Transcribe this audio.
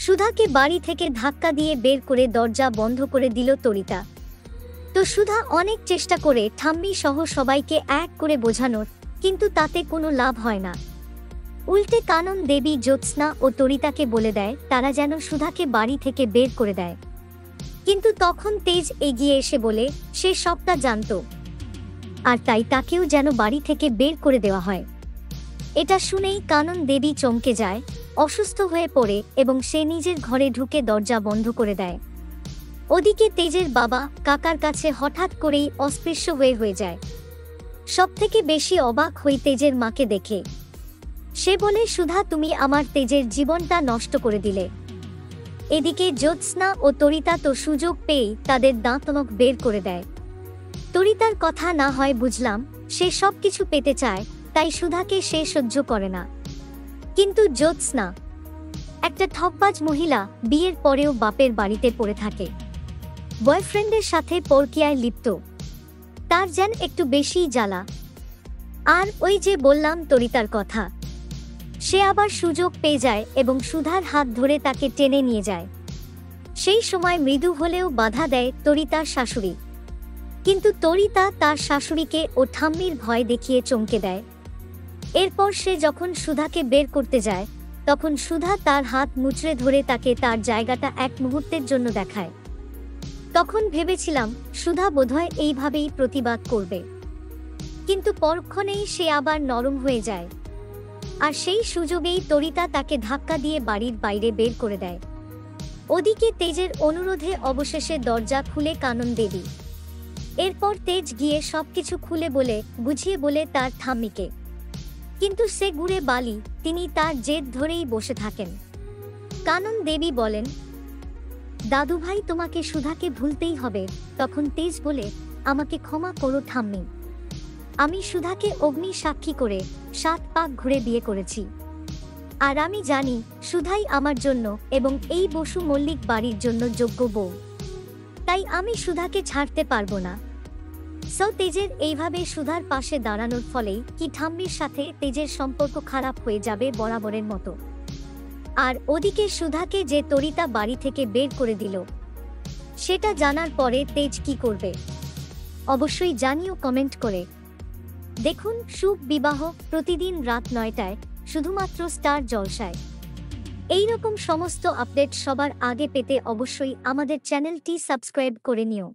সুধাকে বাড়ি থেকে ধাক্কা দিয়ে বের করে দরজা বন্ধ করে দিল তরিতা। তো সুধা অনেক চেষ্টা করে ঠাম্মি সহ সবাইকে এক করে বোঝানোর, কিন্তু তাতে কোনো লাভ হয় না। উল্টে কানন দেবী, জ্যোৎস্না ও তরিতাকে বলে দেয় তারা যেন সুধাকে বাড়ি থেকে বের করে দেয়। কিন্তু তখন তেজ এগিয়ে এসে বলে সে সবটা জানত, আর তাই তাকেও যেন বাড়ি থেকে বের করে দেওয়া হয়। এটা শুনেই কানন দেবী চমকে যায়, অসুস্থ হয়ে পড়ে এবং সে নিজের ঘরে ঢুকে দরজা বন্ধ করে দেয়। ওদিকে তেজের বাবা কাকার কাছে হঠাৎ করেই অস্পৃশ্য হয়ে যায়। সবথেকে বেশি অবাক হই তেজের মাকে দেখে। সে বলে, সুধা, তুমি আমার তেজের জীবনটা নষ্ট করে দিলে। এদিকে জ্যোৎস্না ও তরিতা তো সুযোগ পেয়েই তাদের দাঁতনখ বের করে দেয়। তরিতার কথা না হয় বুঝলাম, সে সবকিছু পেতে চায়, তাই সুধাকে সে সহ্য করে না। কিন্তু জ্যোৎস্না একটা ঠকবাজ মহিলা, বিয়ের পরেও বাপের বাড়িতে পড়ে থাকে, বয়ফ্রেন্ডের সাথে পরকীয়ায় লিপ্ত। তার যেন একটু বেশিই জ্বালা। আর ওই যে বললাম তরিতার কথা, সে আবার সুযোগ পেয়ে যায় এবং সুধার হাত ধরে তাকে টেনে নিয়ে যায়। সেই সময় মৃদু হলেও বাধা দেয় তরিতার শাশুড়ি। কিন্তু তরিতা তার শাশুড়িকে ও ঠাম্মির ভয় দেখিয়ে চমকে দেয়। এরপর সে যখন সুধাকে বের করতে যায়, তখন সুধা তার হাত মুচড়ে ধরে তাকে তার জায়গাটা এক মুহূর্তের জন্য দেখায়। তখন ভেবেছিলাম সুধা বোধহয় এইভাবেই প্রতিবাদ করবে, কিন্তু পরক্ষণেই সে আবার নরম হয়ে যায়। আর সেই সুযোগেই তরিতা তাকে ধাক্কা দিয়ে বাড়ির বাইরে বের করে দেয়। ওদিকে তেজের অনুরোধে অবশেষে দরজা খুলে কানন দেবী। এরপর তেজ গিয়ে সবকিছু খুলে বুঝিয়ে বলে তার ঠাম্মিকে। কিন্তু সে গুড়ে বালি, তিনি তার জেদ ধরেই বসে থাকেন। কানন দেবী বলেন, দাদুভাই, তোমাকে সুধাকে ভুলতেই হবে। তখন তেজ বলে, আমাকে ক্ষমা করো ঠাম্মি, আমি সুধাকে অগ্নি সাক্ষী করে 7 পাক ঘুরে বিয়ে করেছি। আর আমি জানি সুধাই আমার জন্য এবং এই বসু মল্লিক বাড়ির জন্য যোগ্য বউ। তাই আমি সুধাকে ছাড়তে পারবো না। তেজের এইভাবে সুধার পাশে দাঁড়ানোর ফলেই কি ঠাম্মির সাথে তেজের সম্পর্ক খারাপ হয়ে যাবে বরাবরের মতো। আর ওদিকে সুধাকে যে তরিতা বাড়ি থেকে বের করে দিল, সেটা জানার পরে তেজ কি করবে অবশ্যই জানিও কমেন্ট করে। দেখুন শুভ বিবাহ প্রতিদিন রাত 9টায় শুধুমাত্র স্টার জলসায়। এইরকম সমস্ত আপডেট সবার আগে পেতে অবশ্যই আমাদের চ্যানেলটি সাবস্ক্রাইব করে নিও।